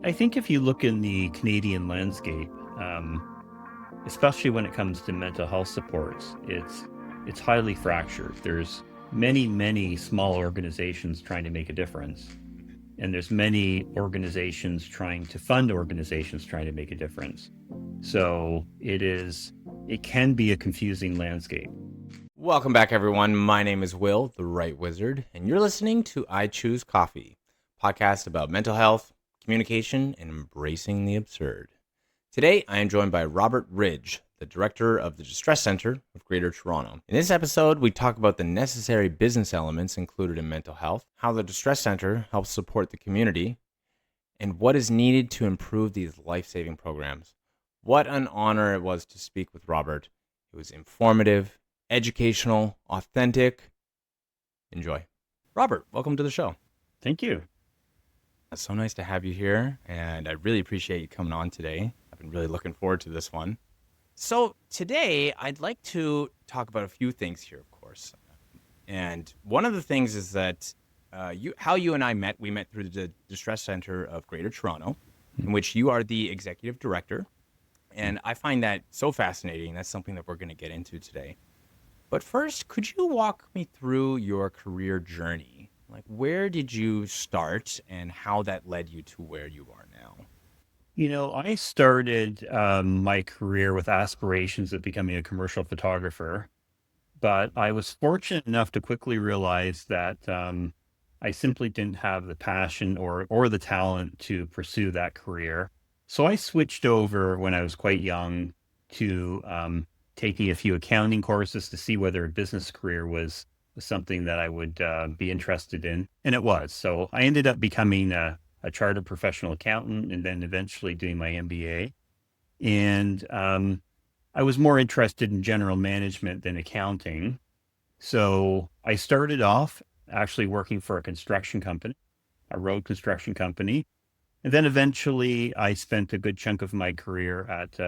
I think if you look in the Canadian landscape, especially when it comes to mental health supports, it's highly fractured. There's many small organizations trying to make a difference, and there's many organizations trying to fund organizations trying to make a difference. So it can be a confusing landscape. Welcome back, everyone. My name is Will, the Right Wizard, and you're listening to I Choose Coffee, podcast about mental health, communication, and embracing the absurd. Today, I am joined by Robert Ridge, the director of the Distress Center of Greater Toronto. In this episode, we talk about the necessary business elements included in mental health, how the Distress Center helps support the community, and what is needed to improve these life-saving programs. What an honor it was to speak with Robert. It was informative, educational, authentic. Enjoy. Robert, welcome to the show. Thank you. It's so nice to have you here, and I really appreciate you coming on today. I've been really looking forward to this one. So today, I'd like to talk about a few things here, of course. And one of the things is that how you and I met, we met through the Distress Center of Greater Toronto, in which you are the executive director. And I find that so fascinating. That's something that we're going to get into today. But first, could you walk me through your career journey? Like, where did you start and how that led you to where you are now? I started my career with aspirations of becoming a commercial photographer. But I was fortunate enough to quickly realize that I simply didn't have the passion or the talent to pursue that career. So I switched over when I was quite young to taking a few accounting courses to see whether a business career was something that I would be interested in, and it was. So I ended up becoming a chartered professional accountant, and then eventually doing my MBA. And I was more interested in general management than accounting. So I started off actually working for a construction company, a road construction company. And then eventually I spent a good chunk of my career at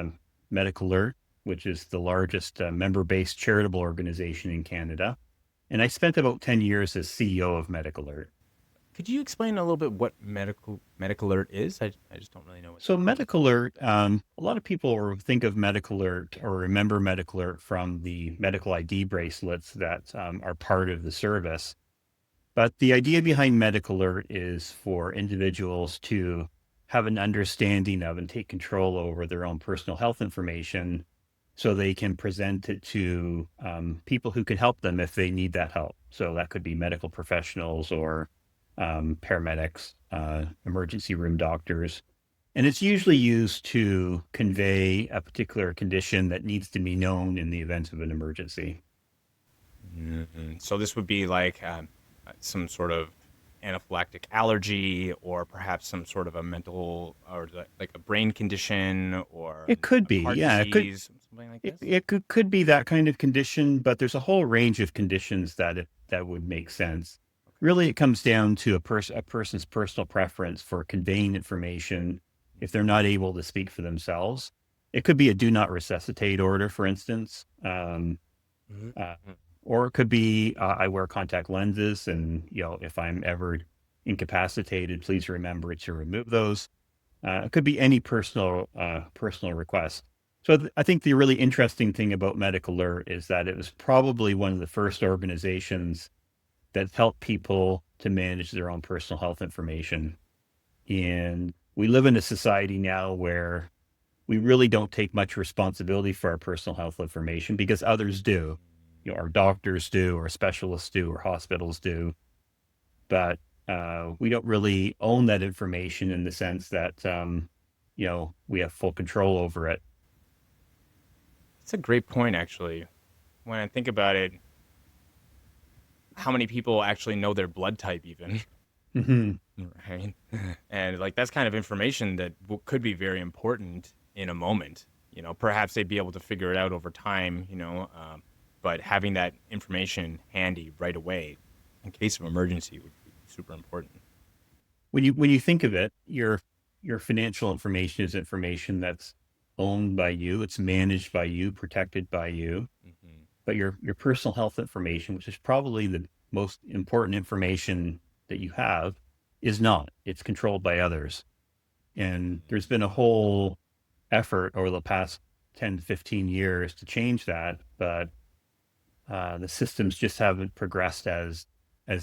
Medical Alert, which is the largest member based charitable organization in Canada. And I spent about 10 years as CEO of Medical Alert. Could you explain a little bit what medical alert is? I just don't really know what So that is. Medical Alert, a lot of people think of Medical Alert or remember Medical Alert from the medical ID bracelets that are part of the service. But the idea behind Medical Alert is for individuals to have an understanding of and take control over their own personal health information so they can present it to people who can help them if they need that help. So that could be medical professionals or paramedics, emergency room doctors. And it's usually used to convey a particular condition that needs to be known in the event of an emergency. So this would be like some sort of anaphylactic allergy, or perhaps some sort of a mental or like a brain condition, or It could a be, heart yeah. disease, something like It, this. it could be that kind of condition, but there's a whole range of conditions that would make sense. Really, it comes down to a person's personal preference for conveying information if they're not able to speak for themselves. It could be a do not resuscitate order, for instance. Mhm. Uh, Mhm. or it could be I wear contact lenses, and if I'm ever incapacitated, please remember to remove those. It could be any personal request. So I think the really interesting thing about Medical Alert is that it was probably one of the first organizations that helped people to manage their own personal health information. And we live in a society now where we really don't take much responsibility for our personal health information because others do. Our doctors do, or specialists do, or hospitals do. But we don't really own that information in the sense that we have full control over it. It's a great point, actually. When I think about it, how many people actually know their blood type, even? Hmm. Right? And like that's kind of information that could be very important in a moment. Perhaps they'd be able to figure it out over time. But having that information handy right away in case of emergency would be super important. When you think of it, your financial information is information that's owned by you, it's managed by you, protected by you. Hmm. But your personal health information, which is probably the most important information that you have, is not. It's controlled by others. And there's been a whole effort over the past 10 to 15 years to change that, but the systems just haven't progressed as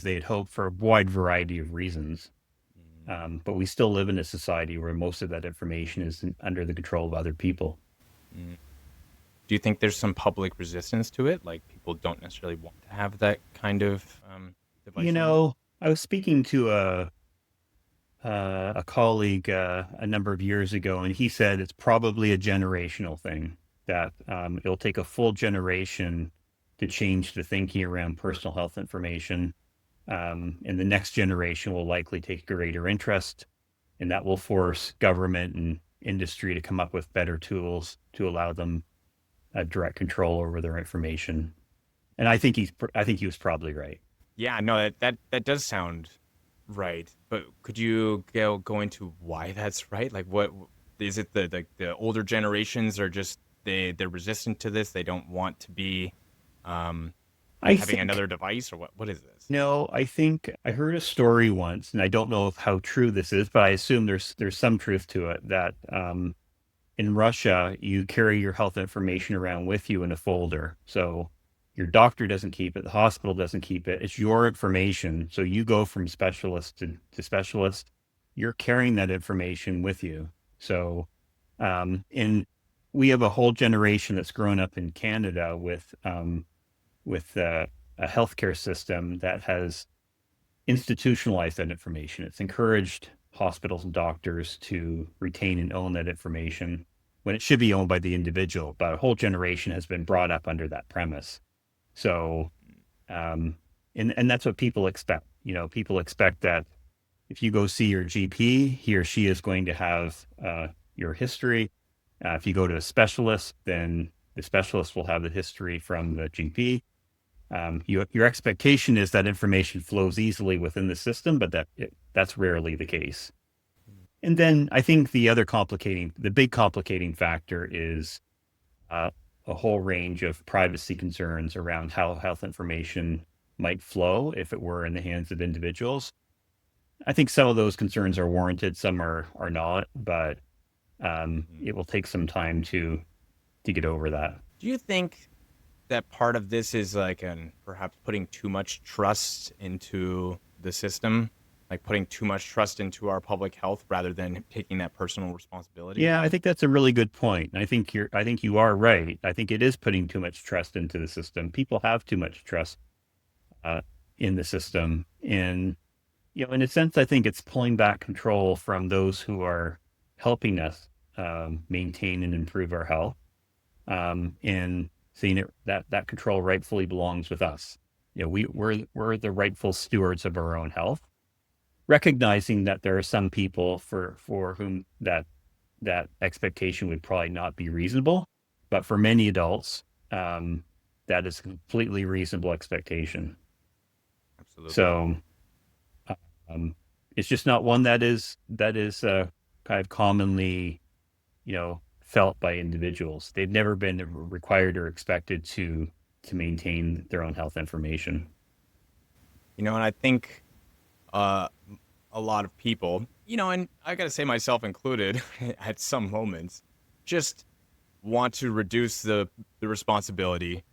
they had hoped for a wide variety of reasons. But we still live in a society where most of that information is under the control of other people. Mm. Do you think there's some public resistance to it? Like people don't necessarily want to have that kind of You device on them? know, I was speaking to a colleague a number of years ago, and he said it's probably a generational thing that it'll take a full generation to change the thinking around personal health information. And the next generation will likely take greater interest, and that will force government and industry to come up with better tools to allow them direct control over their information. And I think he was probably right. Yeah, no, that does sound right. But could you go into why that's right? Like, what is it? The older generations are just they're resistant to this. They don't want to be um, I having think another device, or what is this? No, I think I heard a story once, and I don't know if how true this is, but I assume there's some truth to it that in Russia you carry your health information around with you in a folder. So your doctor doesn't keep it, the hospital doesn't keep it. It's your information. So you go from specialist to specialist. You're carrying that information with you. So and we have a whole generation that's grown up in Canada with a healthcare system that has institutionalized that information. It's encouraged hospitals and doctors to retain and own that information when it should be owned by the individual. But a whole generation has been brought up under that premise. So, um, and that's what people expect. You know, people expect that if you go see your GP, he or she is going to have your history. If you go to a specialist, then the specialist will have the history from the GP. Your expectation is that information flows easily within the system, but that's rarely the case. And then I think the big complicating factor is uh, a whole range of privacy concerns around how health information might flow if it were in the hands of individuals. I think some of those concerns are warranted, some are not, but Mm. it will take some time to get over that. Do you think that part of this is like an perhaps putting too much trust into the system, like putting too much trust into our public health rather than taking that personal responsibility? Yeah, I think that's a really good point. I think you are right. I think it is putting too much trust into the system. People have too much trust uh, in the system. And, you know, in a sense, I think it's pulling back control from those who are helping us maintain and improve our health, and seeing it that that control rightfully belongs with us. You know, we're the rightful stewards of our own health, recognizing that there are some people for whom that expectation would probably not be reasonable. But for many adults, um, that is a completely reasonable expectation. Absolutely. So um, it's just not one that is kind of commonly, you know, felt by individuals. They've never been required or expected to maintain their own health information. And I think uh, a lot of people, and I got to say myself included at some moments, just want to reduce the responsibility.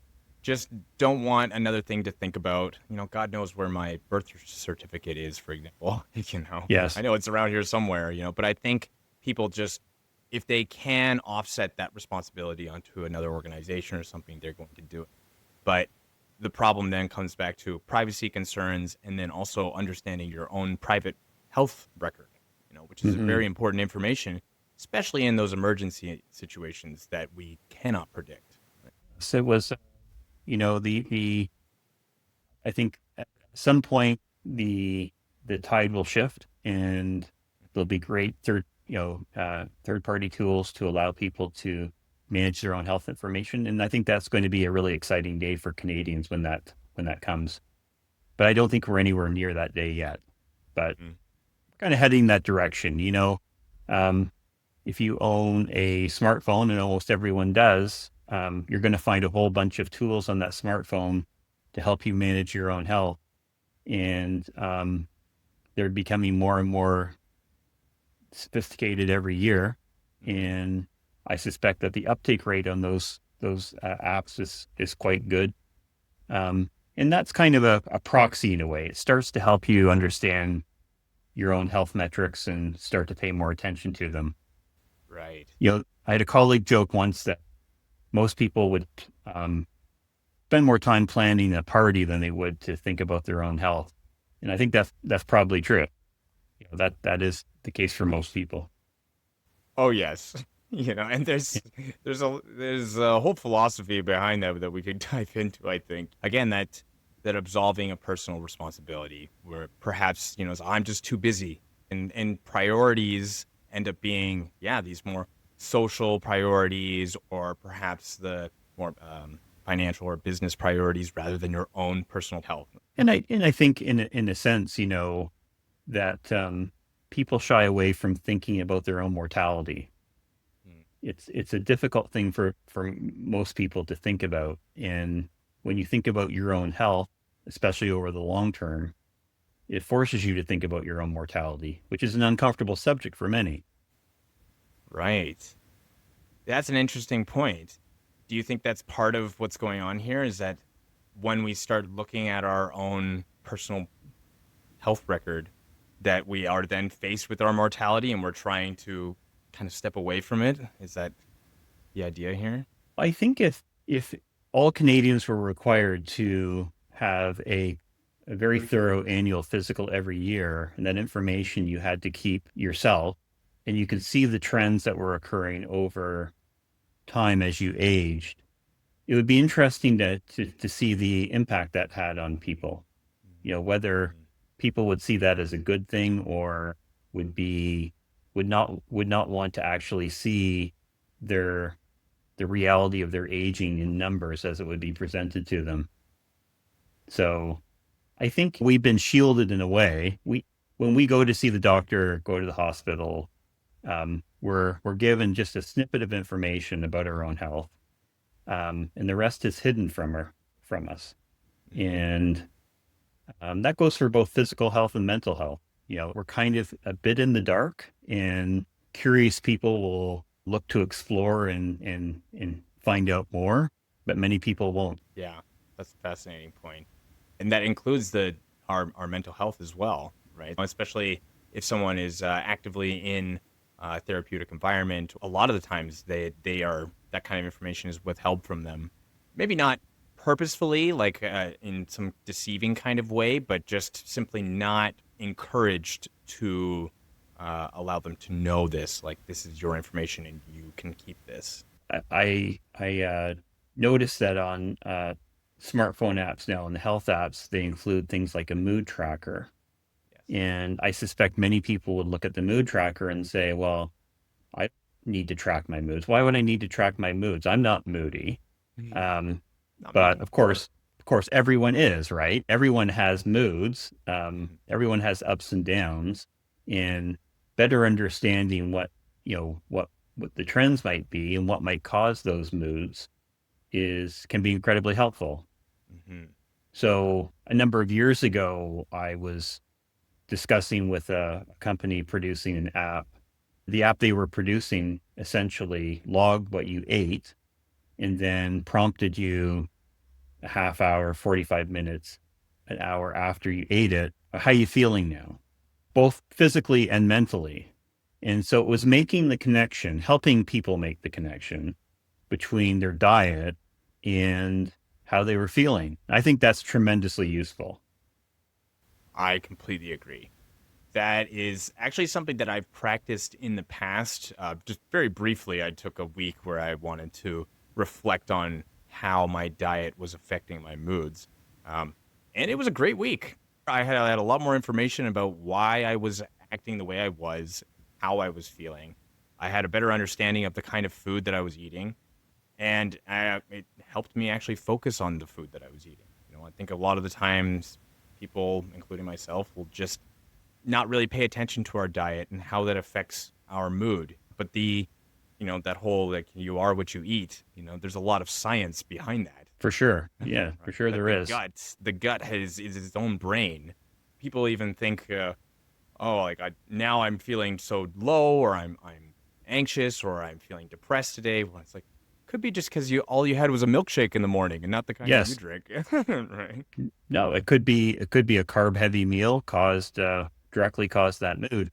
Just don't want another thing to think about. God knows where my birth certificate is, for example. I Yes. know it's around here somewhere, but I think people just, if they can offset that responsibility onto another organization or something, they're going to do it. But the problem then comes back to privacy concerns and then also understanding your own private health record, which is a very Hmm. important information, especially in those emergency situations that we cannot predict. So it was, you know, the I think at some point the tide will shift, and there'll be great third party tools to allow people to manage their own health information. And I think that's going to be a really exciting day for Canadians when that comes. But I don't think we're anywhere near that day yet. But Mm. kind of heading that direction. You know, um, if you own a smartphone, and almost everyone does, you're going to find a whole bunch of tools on that smartphone to help you manage your own health. And they're becoming more and more sophisticated every year, Hmm. and I suspect that the uptake rate on those apps is quite good. And that's kind of a proxy in a way. It starts to help you understand your own health metrics and start to pay more attention to them. Right. I had a colleague joke once that most people would um, spend more time planning a party than they would to think about their own health. And I think that's probably true. That is the case for most people. Oh yes. And there's a whole philosophy behind that that we could dive into, I think. Again, that absolving of personal responsibility where perhaps, I'm just too busy and priorities end up being, yeah, these more social priorities or perhaps the more financial or business priorities rather than your own personal health. And I think in a sense, that people shy away from thinking about their own mortality. Mm. It's a difficult thing for most people to think about. And when you think about your own health, especially over the long term, it forces you to think about your own mortality, which is an uncomfortable subject for many. Right. That's an interesting point. Do you think that's part of what's going on here? Is that when we start looking at our own personal health record, that we are then faced with our mortality and we're trying to kind of step away from it? Is that the idea here? I think if all Canadians were required to have a very thorough annual physical every year, and that information you had to keep yourself, and you could see the trends that were occurring over time as you aged, it would be interesting to see the impact that had on people. Whether Mm-hmm. people would see that as a good thing or would be would not want to actually see their the reality of their aging in numbers as it would be presented to them. So I think we've been shielded in a way. When we go to see the doctor, go to the hospital, we're given just a snippet of information about our own health, and the rest is hidden from us. Mm-hmm. And that goes for both physical health and mental health. We're kind of a bit in the dark, and curious people will look to explore and find out more, but many people won't. Yeah, that's a fascinating point. And that includes our mental health as well, right? Especially if someone is actively in a therapeutic environment, a lot of the times they are that kind of information is withheld from them. Maybe not purposefully, like in some deceiving kind of way, but just simply not encouraged to allow them to know this. Like this is your information, and you can keep this. I noticed that on smartphone apps now, and the health apps, they include things like a mood tracker. Yes. And I suspect many people would look at the mood tracker and say, well, I need to track my moods. Why would I need to track my moods? I'm not moody. Mhm. Um, Not but me. of course, everyone is, right? Everyone has moods. Mhm. Everyone has ups and downs, and better understanding what the trends might be and what might cause those moods is can be incredibly helpful. Mhm. So a number of years ago, I was discussing with a company producing an app. The app they were producing essentially logged what you ate and then prompted you a half hour, 45 minutes, an hour after you ate it. How are you feeling now? Both physically and mentally. And so it was making the connection, helping people make the connection between their diet and how they were feeling. I think that's tremendously useful. I completely agree. That is actually something that I've practiced in the past. Just very briefly, I took a week where I wanted to reflect on how my diet was affecting my moods. Um, and it was a great week. I had a lot more information about why I was acting the way I was, how I was feeling. I had a better understanding of the kind of food that I was eating. And it helped me actually focus on the food that I was eating. I think a lot of the times people, including myself, will just not really pay attention to our diet and how that affects our mood. But that whole like you are what you eat. There's a lot of science behind that. For sure. Yeah, for Right? sure Like there the is. gut, the gut is its own brain. People even think. oh, like now I'm feeling so low, or I'm anxious, or I'm feeling depressed today. Well, it's like could be just because you all you had was a milkshake in the morning and not the kind that you Yes. drink, right? No, it could be a carb heavy meal directly caused that mood.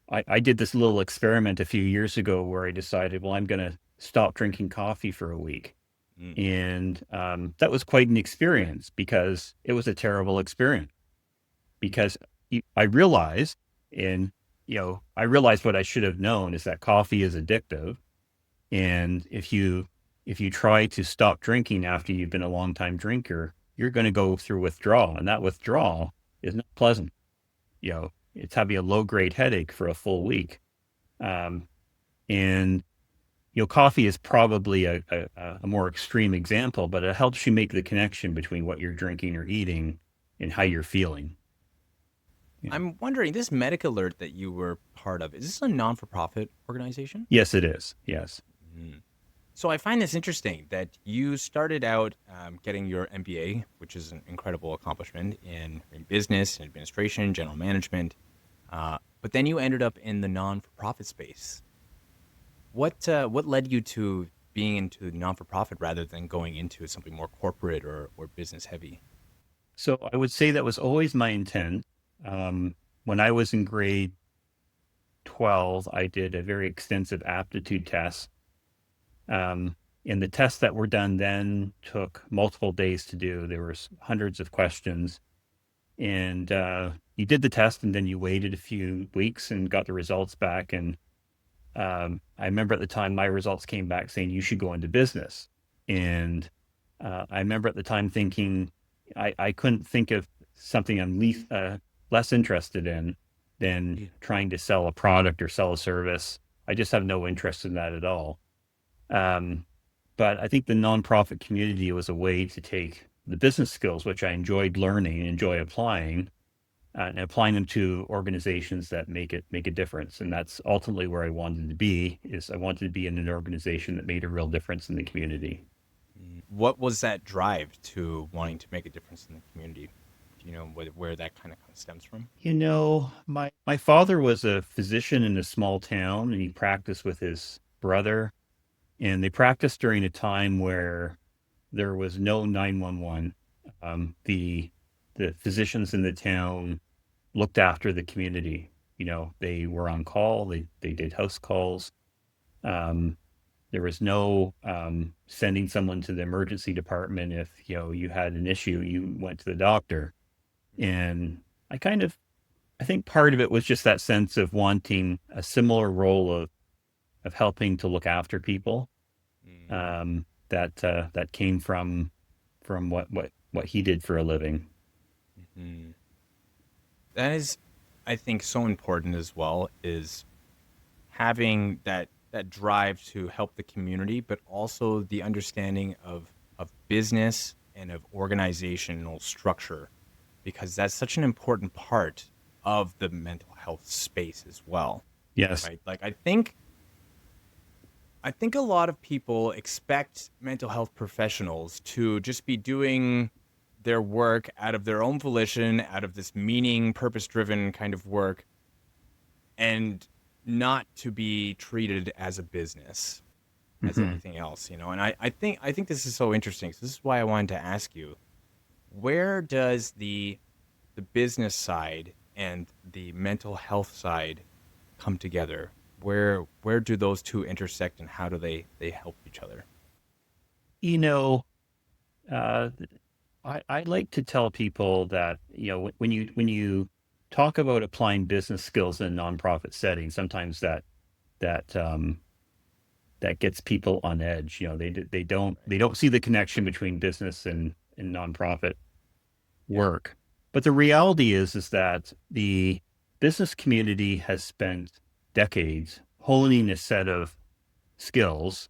I did this little experiment a few years ago where I decided, well, I'm going to stop drinking coffee for a week. Mm. And that was quite an experience because it was a terrible experience because I realized and I realized what I should have known is that coffee is addictive. And if you try to stop drinking after you've been a long time drinker, you're going to go through withdrawal, and that withdrawal is not pleasant. It's having a low grade headache for a full week. Um, and coffee is probably a more extreme example, but it helps you make the connection between what you're drinking or eating and how you're feeling. Yeah. I'm wondering, this Medic Alert that you were part of, is this a non-for-profit organization? Yes, it is. Yes. Mm. So I find this interesting that you started out getting your MBA, which is an incredible accomplishment in business and administration, general management, but then you ended up in the non-for-profit space. What led you to being into non-for-profit rather than going into something more corporate or business heavy? So I would say that was always my intent. When I was in grade 12, I did a very extensive aptitude test. Um, and the tests that were done then took multiple days to do. There was hundreds of questions. And you did the test and then you waited a few weeks and got the results back. And I remember at the time my results came back saying you should go into business. And I remember at the time thinking I couldn't think of something less interested in than Yeah. trying to sell a product or sell a service. I just have no interest in that at all. Um, but I think the nonprofit community was a way to take the business skills, which I enjoyed learning and enjoy applying, and applying them to organizations that make a difference. And that's ultimately where I wanted to be. Is I wanted to be in an organization that made a real difference in the community. What was that drive to wanting to make a difference in the community? Do you know where that kind of stems from? My father was a physician in a small town, and he practiced with his brother, and they practiced during a time where there was no 911. The physicians in the town looked after the community. They were on call. They did house calls. Um, there was no sending someone to the emergency department if you had an issue. You went to the doctor, and I think part of it was just that sense of wanting a similar role of helping to look after people. Mm-hmm. That came from what he did for a living. Mm-hmm. That is, I think, so important as well, is having that drive to help the community, but also the understanding of business and of organizational structure, because that's such an important part of the mental health space as well, Yes. right? Like I think a lot of people expect mental health professionals to just be doing their work out of their own volition, out of this meaning, purpose driven kind of work, and not to be treated as a business, as Hmm. anything else, you know. And I think this is so interesting. So this is why I wanted to ask you, where does the business side and the mental health side come together? Where do those two intersect, and how do they help each other? You know, uh, I like to tell people that when you talk about applying business skills in nonprofit settings, sometimes that gets people on edge. They don't see the connection between business and nonprofit Yeah. work. But the reality is that the business community has spent decades honing a set of skills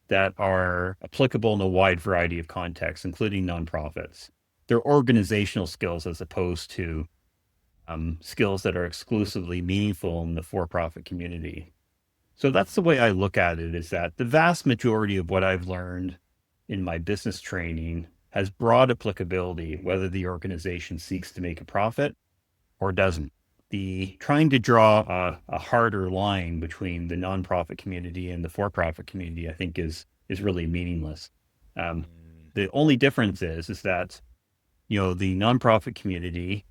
that are applicable in a wide variety of contexts, including nonprofits. They're organizational skills as opposed to skills that are exclusively meaningful in the for-profit community. So that's the way I look at it, is that the vast majority of what I've learned in my business training has broad applicability, whether the organization seeks to make a profit or doesn't. the trying to draw a harder line between the nonprofit community and the for-profit community, I think, is really meaningless. Um, Mm, the only difference is that the nonprofit community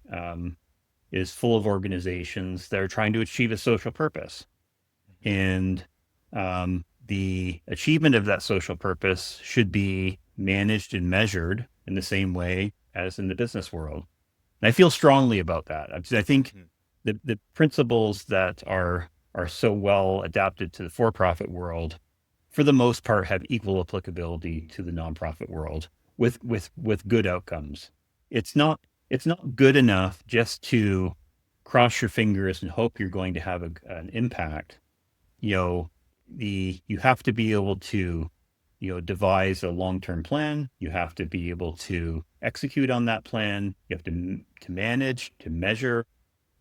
is full of organizations that are trying to achieve a social purpose, mhm. and the achievement of that social purpose should be managed and measured in the same way as in the business world. And I feel strongly about that. I think Mhm. the principles that are so well adapted to the for-profit world, for the most part, have equal applicability to the nonprofit world with good outcomes. It's not it's not good enough just to cross your fingers and hope you're going to have an impact. you know you have to be able to devise a long-term plan. You have to be able to execute on that plan. You have to manage, to measure,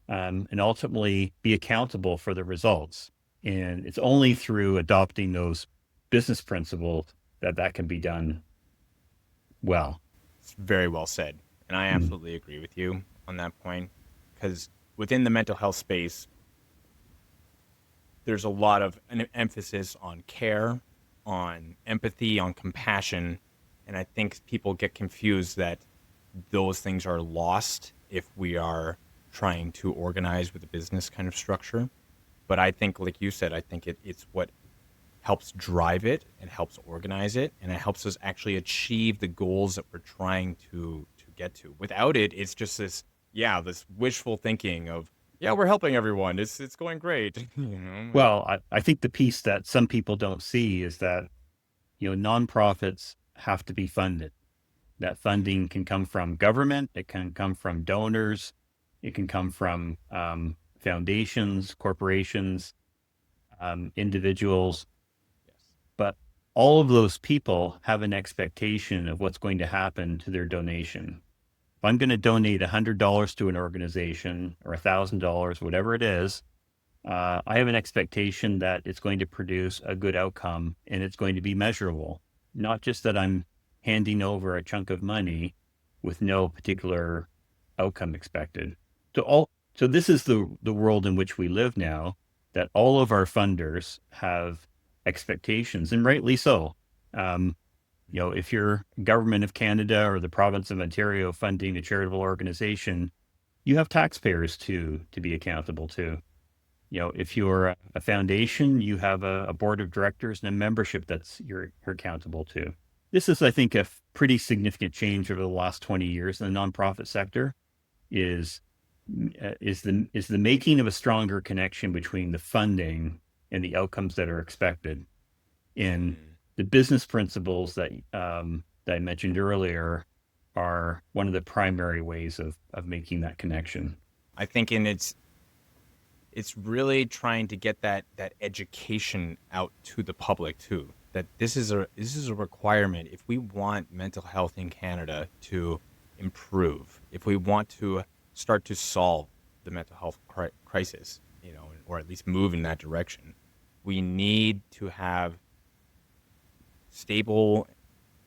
and ultimately be accountable for the results. And it's only through adopting those business principles that that can be done well. It's very well said. And I Mm. absolutely agree with you on that point. Because within the mental health space, there's a lot of an emphasis on care, on empathy, on compassion. And I think people get confused that those things are lost if we are trying to organize with a business kind of structure. But I think, like you said, I think it's what helps drive it and helps organize it, and it helps us actually achieve the goals that we're trying to get to. Without it, it's just this wishful thinking of, yeah, we're helping everyone, it's going great. Well, I think the piece that some people don't see is that nonprofits have to be funded. That Mm, funding can come from government, it can come from donors, it can come from foundations, corporations, individuals. yes. But all of those people have an expectation of what's going to happen to their donation. If I'm going to donate $100 to an organization or $1,000, whatever it is, I have an expectation that it's going to produce a good outcome and it's going to be measurable. Not just that I'm handing over a chunk of money with no particular outcome expected. So this is the world in which we live now, that all of our funders have expectations, and rightly so. Um, Mm, if you're government of Canada or the province of Ontario funding a charitable organization, you have taxpayers to be accountable to. If you're a foundation, you have a board of directors and a membership that's you're accountable to. This is, I think, a pretty significant change over the last 20 years in the nonprofit sector. Is is the making of a stronger connection between the funding and the outcomes that are expected. And mm. the business principles that I mentioned earlier are one of the primary ways of making that connection. I think in it's really trying to get that education out to the public too, that this is a requirement if we want mental health in Canada to improve, if we want to start to solve the mental health crisis, or at least move in that direction. We need to have stable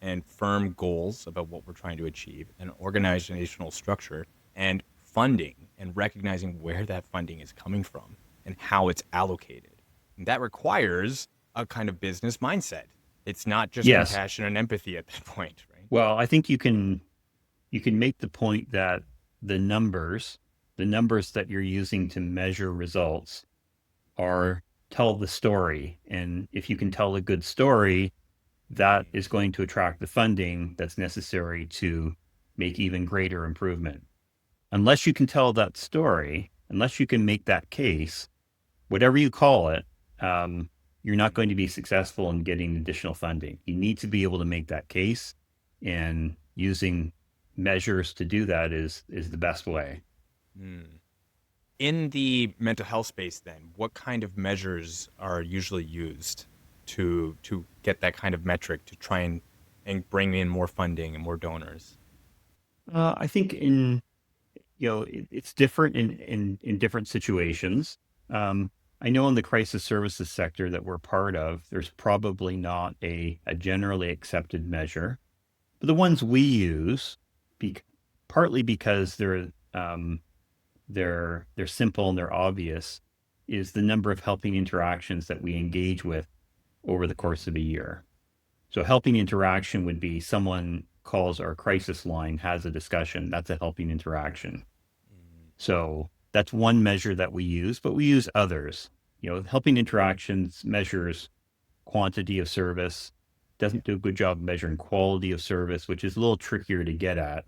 and firm goals about what we're trying to achieve, an organizational structure, and funding, and recognizing where that funding is coming from and how it's allocated. And that requires a kind of business mindset. It's not just Yes. compassion and empathy at that point, right? Well, I think you can make the point that the numbers, the numbers that you're using to measure results are tell the story. And if you can tell a good story, that Mm, is going to attract the funding that's necessary to make even greater improvement. Unless you can tell that story, unless you can make that case, whatever you call it, you're not going to be successful in getting additional funding. You need to be able to make that case, and using measures to do that is the best way. mm. In the mental health space, then, what kind of measures are usually used to get that kind of metric to try and bring in more funding and more donors? I think it's different in different situations. Um, I know in the crisis services sector that we're part of, there's probably not a generally accepted measure. But the ones we use, be, partly because they're simple and they're obvious, is the number of helping interactions that we engage with over the course of a year. So helping interaction would be someone calls our crisis line, has a discussion. That's a helping interaction. So that's one measure that we use, but we use others. Helping interactions measures quantity of service, Yeah. doesn't do a good job measuring quality of service, which is a little trickier to get at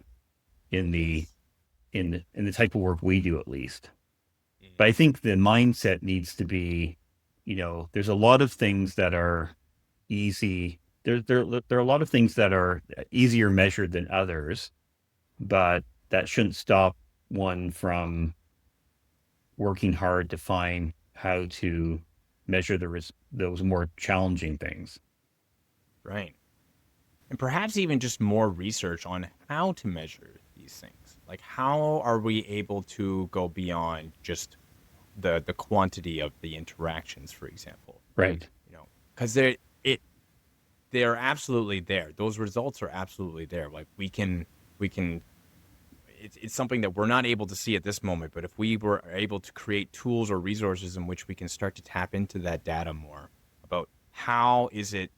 in the Yes. in the type of work we do at least. But I Mm. think the mindset needs to be, there's a lot of things that are easy. There are a lot of things that are easier measured than others, but that shouldn't stop one from working hard to find how to measure those more challenging things. Right. And perhaps even just more research on how to measure these things. Like, how are we able to go beyond just the quantity of the interactions, for example? Right. Because they're absolutely there. Those results are absolutely there. Like, we can it's something that we're not able to see at this moment, but if we were able to create tools or resources in which we can start to tap into that data more about how is it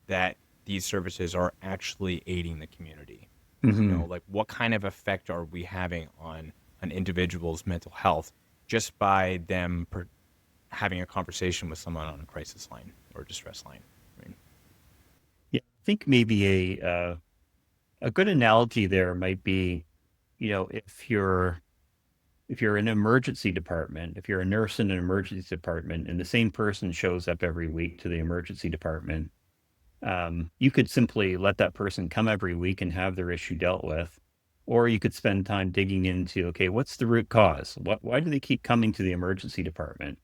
that these services are actually aiding the community, Hmm. like what kind of effect are we having on an individual's mental health just by them having a conversation with someone on a crisis line or distress line. I mean, Yeah, I think maybe a good analogy there might be, if you're an emergency department, if you're a nurse in an emergency department, and the same person shows up every week to the emergency department, you could simply let that person come every week and have their issue dealt with. Or you could spend time digging into, okay, what's the root cause? Why do they keep coming to the emergency department?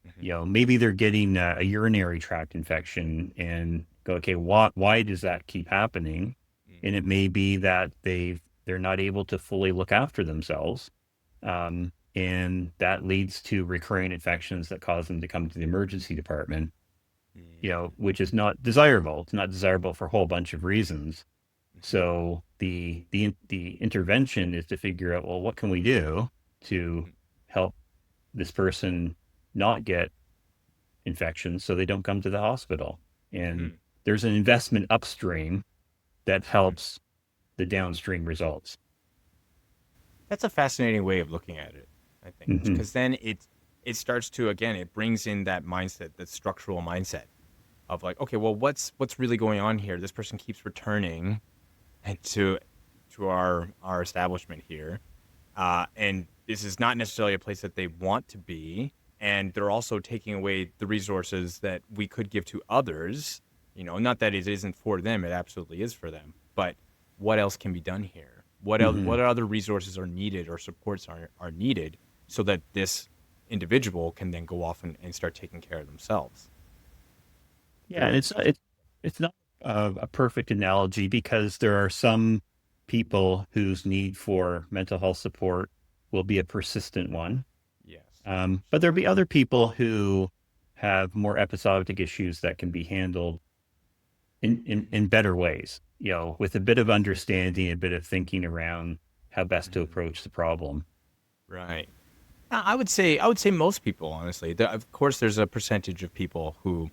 mhm, Maybe they're getting a urinary tract infection and go, okay, why does that keep happening? And it mhm, may be that they're not able to fully look after themselves. And that leads to recurring infections that cause them to come to the emergency department, mhm, which is not desirable. It's not desirable for a whole bunch of reasons. mhm, So the intervention is to figure out, well, what can we do to mhm, help this person not get infections so they don't come to the hospital? And mhm, there's an investment upstream that mhm. helps the downstream results. That's a fascinating way of looking at it, I think, Hmm. because then it starts to, again, it brings in that mindset, that structural mindset of like, okay, well, what's really going on here? This person keeps returning and to our establishment here, and this is not necessarily a place that they want to be, and they're also taking away the resources that we could give to others. Not that it isn't for them; it absolutely is for them. But what else can be done here? Hmm. What other resources are needed or supports are needed so that this individual can then go off and start taking care of themselves? Yeah, and Very interesting. it's not a perfect analogy because there are some people whose need for mental health support will be a persistent one. Yes. But there'll be other people who have more episodic issues that can be handled in better ways, with a bit of understanding, a bit of thinking around how best to Mhm. approach the problem. Right. I would say most people, honestly. Of course, there's a percentage of people who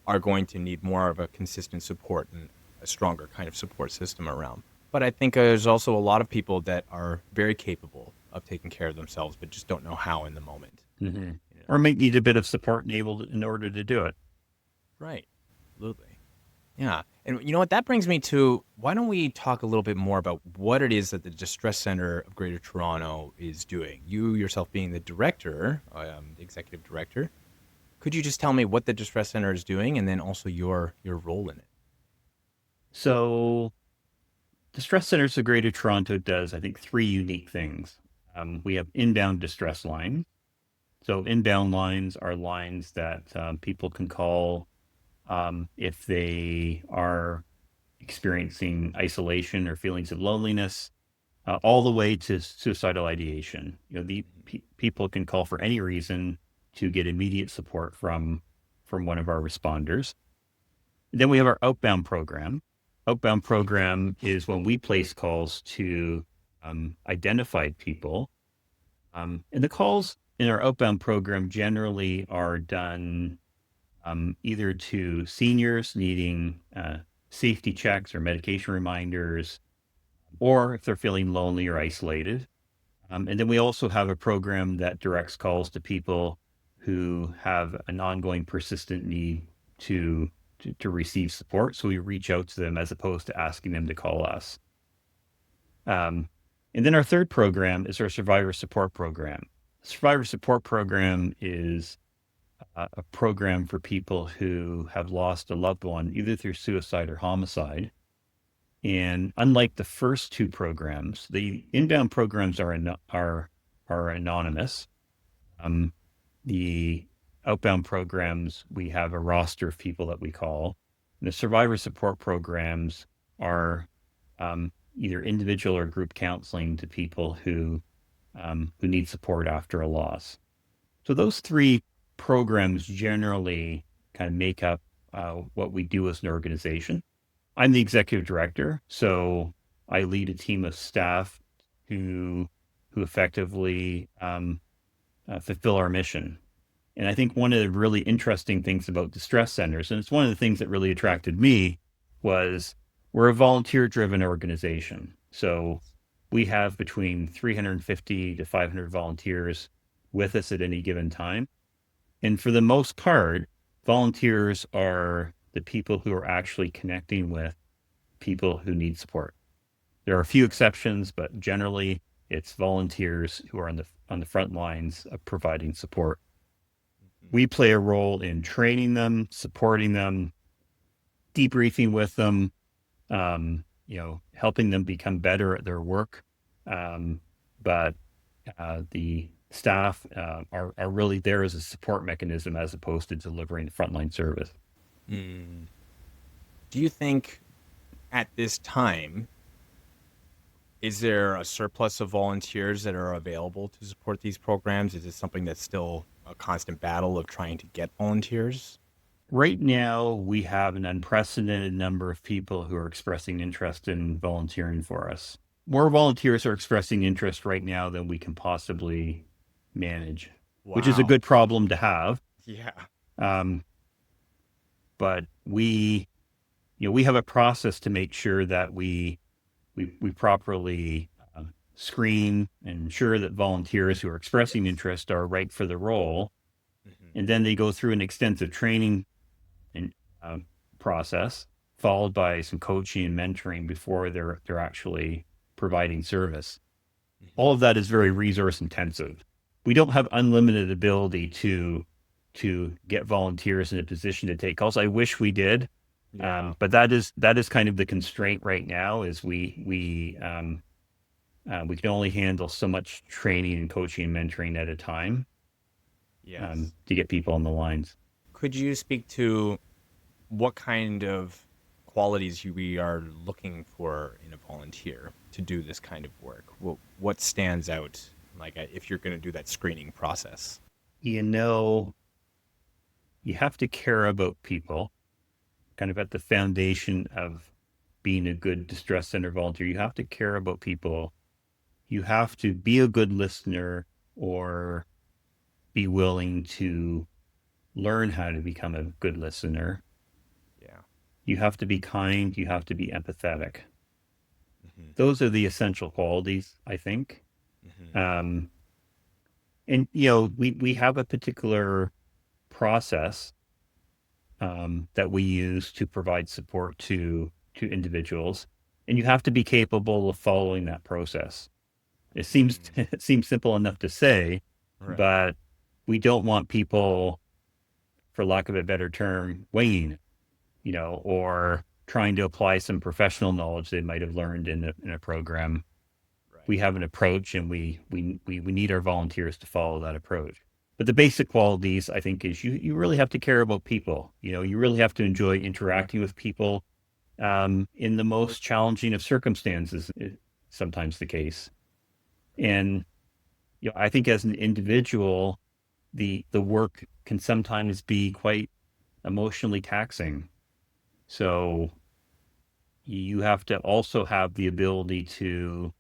are going to need more of a consistent support and a stronger kind of support system around. But I think there's also a lot of people that are very capable of taking care of themselves, but just don't know how in the moment. Hmm. You know? Or might need a bit of support enabled in order to do it. Right. Absolutely. Yeah. And you know what? That brings me to why don't we talk a little bit more about what it is that the Distress Center of Greater Toronto is doing? You yourself being the director, the executive director, could you just tell me what the Distress Center is doing and then also your role in it? So Distress Centers of Greater Toronto does, I think, three unique things. We have inbound distress lines. So inbound lines are lines that people can call if they are experiencing isolation or feelings of loneliness, all the way to suicidal ideation. The people can call for any reason to get immediate support from one of our responders. Then we have our outbound program. Outbound program is when we place calls to identified people And the calls in our outbound program generally are done either to seniors needing safety checks or medication reminders, or if they're feeling lonely or isolated. And then we also have a program that directs calls to people who have an ongoing persistent need to, to receive support. So we reach out to them as opposed to asking them to call us. Um, and then our third program is our survivor support program. Survivor support program is a program for people who have lost a loved one, either through suicide or homicide. And unlike the first two programs, the inbound programs are anonymous. Um, the outbound programs, we have a roster of people that we call. And the survivor support programs are either individual or group counseling to people who need support after a loss. So those three programs generally kind of make up what we do as an organization. I'm the executive director, so I lead a team of staff who who effectively fulfill our mission. And I think one of the really interesting things about distress centers, and it's one of the things that really attracted me, was we're a volunteer-driven organization. So we have between 350 to 500 volunteers with us at any given time. And for the most part, volunteers are the people who are actually connecting with people who need support. There are a few exceptions, but generally it's volunteers who are on the front lines of providing support. Mhm. We play a role in training them, supporting them, debriefing with them, helping them become better at their work. But the staff are really there as a support mechanism as opposed to delivering frontline service. Mm. Do you think at this time, is there a surplus of volunteers that are available to support these programs? Is it something that's still a constant battle of trying to get volunteers? Right now, we have an unprecedented number of people who are expressing interest in volunteering for us. More volunteers are expressing interest right now than we can possibly manage, which is a Wow. good problem to have. Yeah. Um, but we have a process to make sure that we properly screen and ensure that volunteers who are expressing interest are right for the role, Hmm. and then they go through an extensive training and process, followed by some coaching and mentoring before they're actually providing service. All Hmm. of that is very resource intensive. We don't have unlimited ability to get volunteers in a position to take calls. I wish we did, Yeah. but that is kind of the constraint right now. Is we can only handle so much training and coaching and mentoring at a time Yes. to get people on the lines. Could you speak to what kind of qualities we are looking for in a volunteer to do this kind of work? What stands out, like if you're going to do that screening process? You know, you have to care about people, kind of at the foundation of being a good distress center volunteer. You have to care about people. You have to be a good listener or be willing to learn how to become a good listener. Yeah. You have to be kind. You have to be empathetic. Hmm. Those are the essential qualities, I think. Hmm. Um, and we have a particular process that we use to provide support to individuals, and you have to be capable of following that process. It seems Mm. it seems simple enough to say, Right. but we don't want people, for lack of a better term, winging it, or trying to apply some professional knowledge they might have learned in a program. Right. We have an approach, and we need our volunteers to follow that approach. But the basic qualities, I think, is you really have to care about people. You really have to enjoy interacting with people in the most challenging of circumstances, is sometimes the case. Right. And I think as an individual, the work can sometimes be quite emotionally taxing. So you have to also have the ability to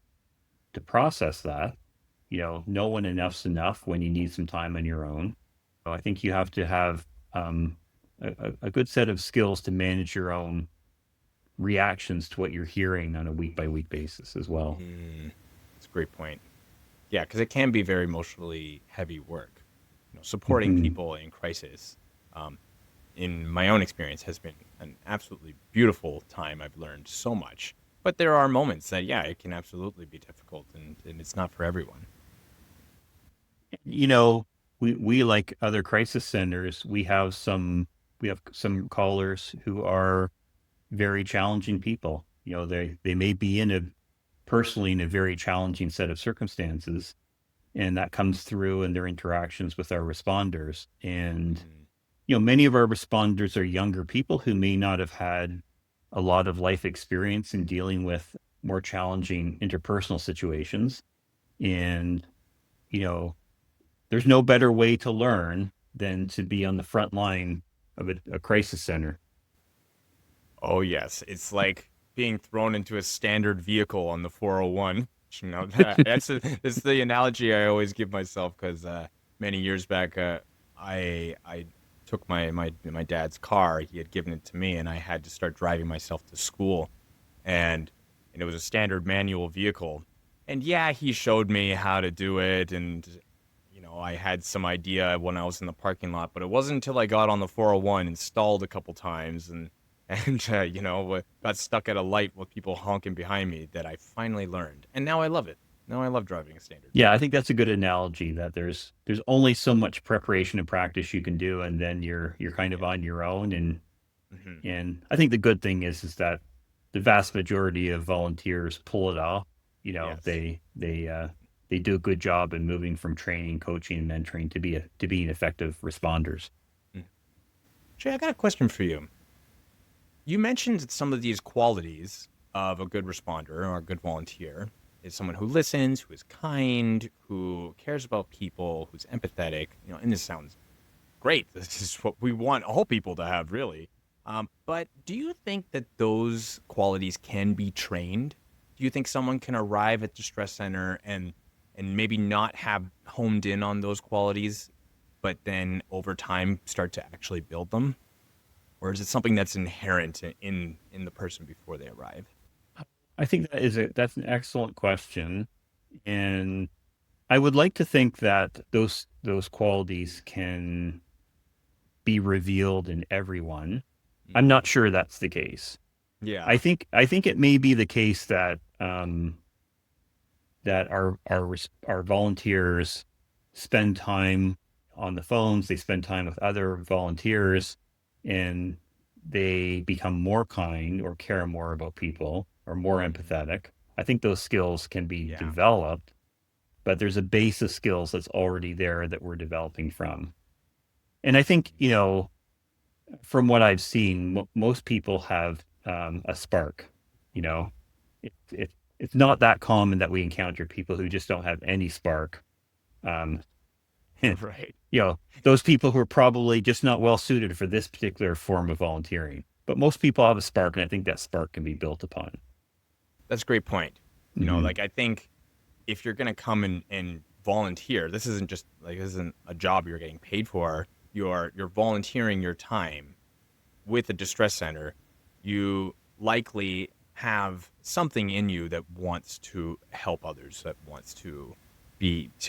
process that. know when enough's enough when you need some time on your own. So I think you have to have um, a good set of skills to manage your own reactions to what you're hearing on a week by week basis as well. That's a great point. Yeah, because it can be very emotionally heavy work. Supporting Hmm. people in crisis, um, in my own experience, has been an absolutely beautiful time. I've learned so much. But there are moments that, yeah, it can absolutely be difficult, and it's not for everyone. You know, we like other crisis centers, we have some callers who are very challenging people. They may be personally in a very challenging set of circumstances, and that comes through in their interactions with our responders. And Mm. many of our responders are younger people who may not have had a lot of life experience in dealing with more challenging interpersonal situations. And you know, there's no better way to learn than to be on the front line of a crisis center. Oh yes, it's like being thrown into a standard vehicle on the 401. That's the analogy I always give myself because many years back, I took my dad's car. He had given it to me, and I had to start driving myself to school, and it was a standard manual vehicle. And yeah, he showed me how to do it, and I had some idea when I was in the parking lot, but it wasn't until I got on the 401 and stalled a couple times and got stuck at a light with people honking behind me that I finally learned. And now I love it. Now I love driving a standard Yeah, I vehicle. think that's a good analogy that there's only so much preparation and practice you can do, and then you're kind of Yeah. on your own. And Hmm. and I think the good thing is that the vast majority of volunteers pull it off. Yes. They do a good job in moving from training, coaching, and mentoring to being effective responders. Mm. Jay, I got a question for you. You mentioned some of these qualities of a good responder or a good volunteer is someone who listens, who is kind, who cares about people, who's empathetic. And this sounds great. This is what we want all people to have, really. But do you think that those qualities can be trained? Do you think someone can arrive at the stress center and maybe not have honed in on those qualities, but then over time start to actually build them? Or is it something that's inherent in the person before they arrive? I think that's an excellent question, and I would like to think that those qualities can be revealed in everyone. I'm Mm. not sure that's the case. I Yeah. think I think it may be the case that that our volunteers spend time on the phones, they spend time with other volunteers, and they become more kind or care more about people or more Hmm. empathetic. I think those skills can be Yeah. developed, but there's a base of skills that's already there that we're developing from. And I think, from what I've seen, most people have a spark. You know, it's not that common that we encounter people who just don't have any spark. Um, Right. those people who are probably just not well suited for this particular form of volunteering. But most people have a spark, and I think that spark can be built upon. That's a great point. Hmm. Like I think if you're gonna come and volunteer, this isn't a job you're getting paid for. You're volunteering your time with a distress center. You likely have something in you that wants to help others, that wants to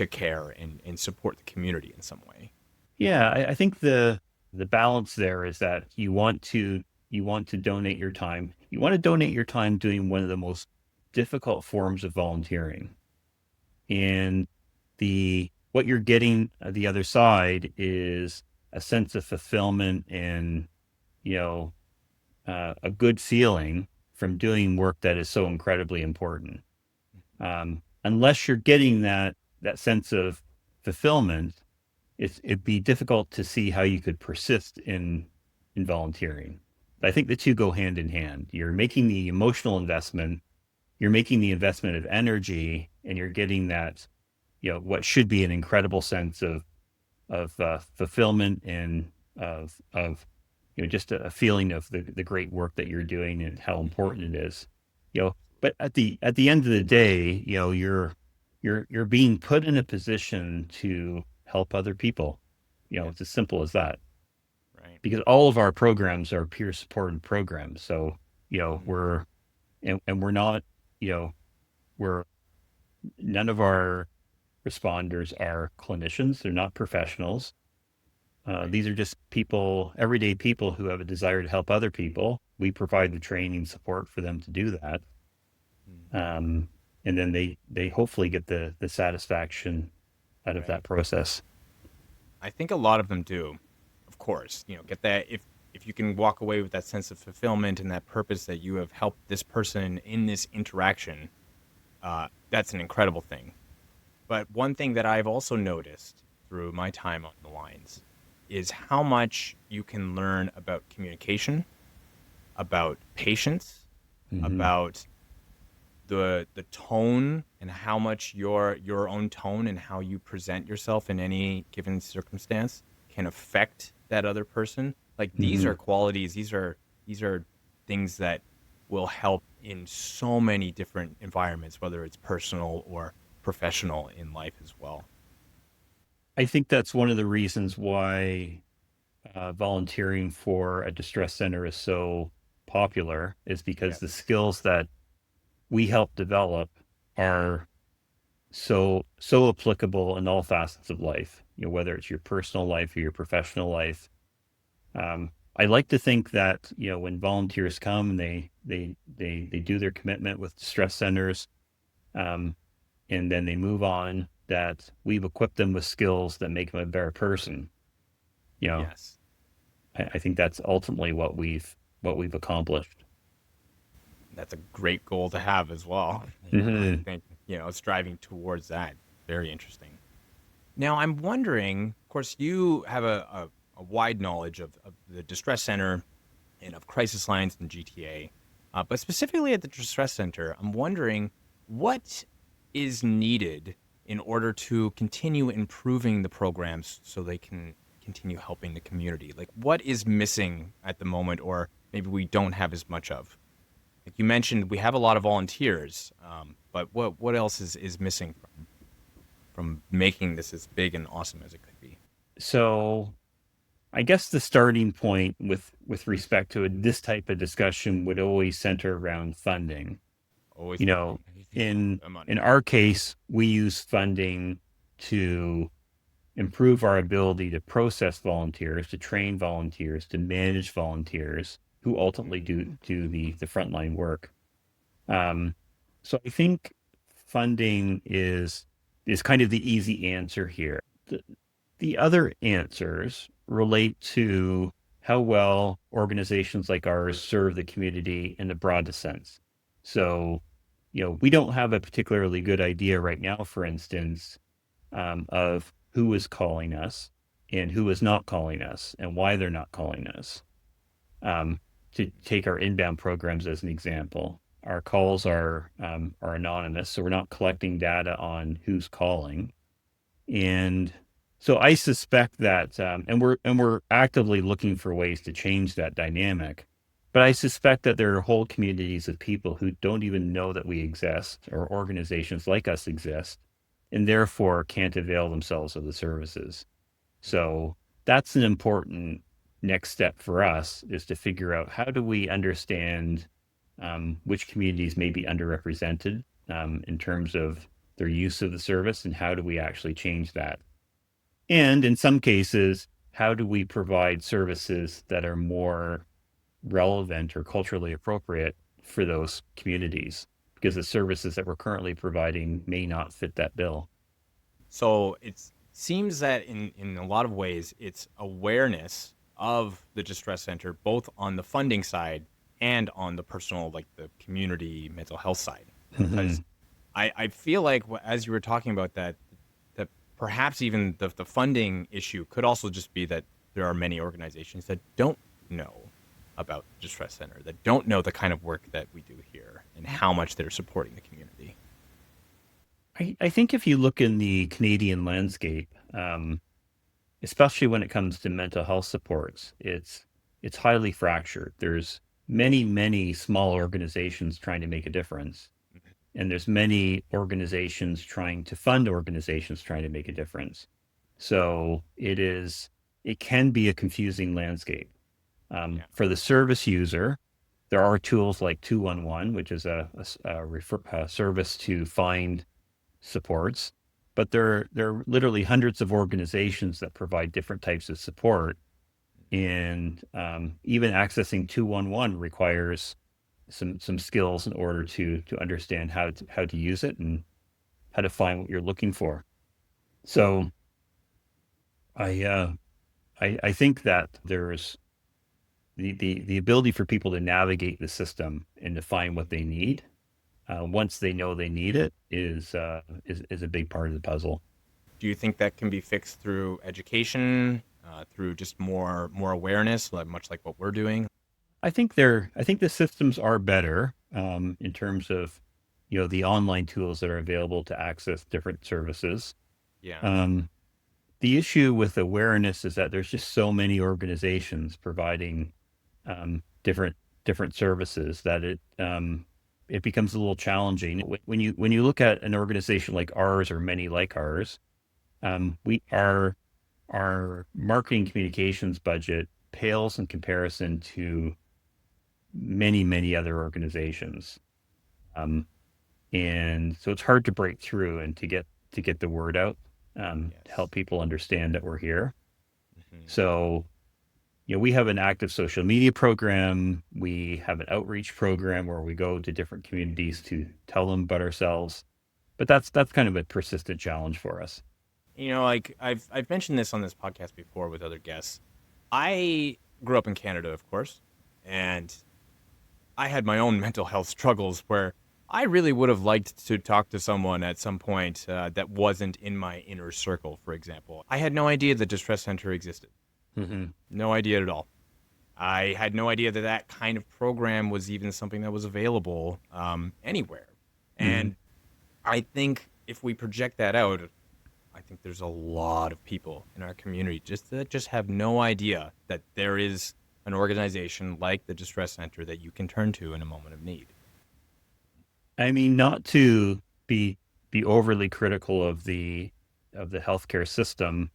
care and support the community in some way. Yeah, I think the balance there is that you want to donate your time. You want to donate your time doing one of the most difficult forms of volunteering. And the what you're getting at the other side is a sense of fulfillment and you know a good feeling from doing work that is so incredibly important. Unless you're getting that sense of fulfillment, it'd be difficult to see how you could persist in volunteering. I think the two go hand in hand. You're making the emotional investment, you're making the investment of energy, and you're getting that, what should be an incredible sense of fulfillment and of just a feeling of the great work that you're doing and how Hmm. important it is. But at the end of the day, you're being put in a position to help other people. Yeah. It's as simple as that. Right. Because all of our programs are peer supported programs. So, Mhm. we're and we're not, you know, we're none of our responders are clinicians. They're not professionals. Right. These are just people, everyday people who have a desire to help other people. We provide the training support for them to do that. Mhm. Um, and then they hopefully get the satisfaction out of Right. that process. I think a lot of them do, of course. Get that if you can walk away with that sense of fulfillment and that purpose that you have helped this person in this interaction, that's an incredible thing. But one thing that I've also noticed through my time on the lines is how much you can learn about communication, about patience, Hmm. about the tone and how much your own tone and how you present yourself in any given circumstance can affect that other person. Like these Hmm. are qualities, these are things that will help in so many different environments, whether it's personal or professional in life as well. I think that's one of the reasons why volunteering for a distress center is so popular, is because the Yes. skills that we help develop are so applicable in all facets of life. Whether it's your personal life or your professional life. I like to think that when volunteers come and they do their commitment with distress centers, um, and then they move on, that we've equipped them with skills that make them a better person. You know, Yes. I think that's ultimately what we've accomplished. That's a great goal to have as well. I Hmm. think, striving towards that. Very interesting. Now, I'm wondering, of course, you have a wide knowledge of the distress center and of crisis lines in GTA, but specifically at the distress center, I'm wondering what is needed in order to continue improving the programs so they can continue helping the community. Like, what is missing at the moment, or maybe we don't have as much of? Like you mentioned, we have a lot of volunteers, but what else is missing from making this as big and awesome as it could be? So I guess the starting point with respect to this type of discussion would always center around funding. Always You know, in the in money. our case, we use funding to improve our ability to process volunteers, to train volunteers, to manage volunteers who ultimately do the frontline work. Um, so I think funding is kind of the easy answer here. The other answers relate to how well organizations like ours serve the community in the broadest sense. So, we don't have a particularly good idea right now, for instance, of who is calling us and who is not calling us and why they're not calling us. To take our inbound programs as an example, our calls are anonymous, so we're not collecting data on who's calling. And so I suspect that, and we're actively looking for ways to change that dynamic. But I suspect that there are whole communities of people who don't even know that we exist or organizations like us exist, and therefore can't avail themselves of the services. So that's an important next step for us, is to figure out how do we understand which communities may be underrepresented in terms of their use of the service, and how do we actually change that? And in some cases, how do we provide services that are more relevant or culturally appropriate for those communities? Because the services that we're currently providing may not fit that bill. So it seems that in a lot of ways, it's awareness of the distress center, both on the funding side and on the personal, like the community mental health side. Because I feel like as you were talking about that, that perhaps even the funding issue could also just be that there are many organizations that don't know about the distress center, that don't know the kind of work that we do here and how much they're supporting the community. I think if you look in the Canadian landscape, especially when it comes to mental health supports, it's highly fractured. There's many small organizations trying to make a difference, and there's many organizations trying to fund organizations trying to make a difference. So it can be a confusing landscape. Yeah. For the service user, there are tools like 211, which is a service to find supports, but there are literally hundreds of organizations that provide different types of support. And even accessing 211 requires some skills in order to understand how to use it and how to find what you're looking for. So I I think that there's the ability for people to navigate the system and to find what they need once they know they need it is a big part of the puzzle. Do you think that can be fixed through education, through just more awareness, like much like what we're doing? I think the systems are better in terms of the online tools that are available to access different services. Yeah. Um, the issue with awareness is that there's just so many organizations providing different services that it becomes a little challenging when you look at an organization like ours or many like ours. We our marketing communications budget pales in comparison to many other organizations, um, and so it's hard to break through and to get the word out, to help Yes. people understand that we're here. Hmm. So we have an active social media program. We have an outreach program where we go to different communities to tell them about ourselves. But that's kind of a persistent challenge for us. Like I've mentioned this on this podcast before with other guests. I grew up in Canada, of course, and I had my own mental health struggles where I really would have liked to talk to someone at some point that wasn't in my inner circle, for example. I had no idea the distress center existed. Hmm. No idea at all. I had no idea that that kind of program was even something that was available anywhere. Hmm. And I think if we project that out, I think there's a lot of people in our community just have no idea that there is an organization like the Distress Center that you can turn to in a moment of need. I mean, not to be overly critical of the healthcare system,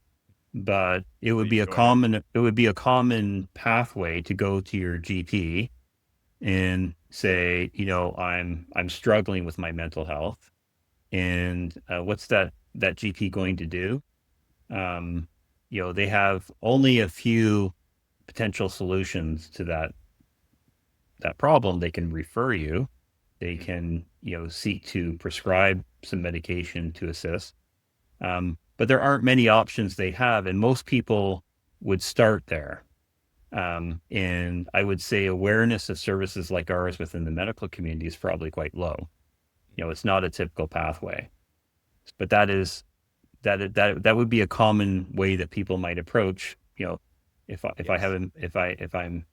but Please go ahead. it would be a common pathway to go to your GP and say, I'm struggling with my mental health, and what's that GP going to do? Um, they have only a few potential solutions to that problem. They can refer you. They Mhm. can seek to prescribe some medication to assist. But there aren't many options they have, and most people would start there. And I would say awareness of services like ours within the medical community is probably quite low. It's not a typical pathway, but that would be a common way that people might approach. If I Yes. haven't if I'm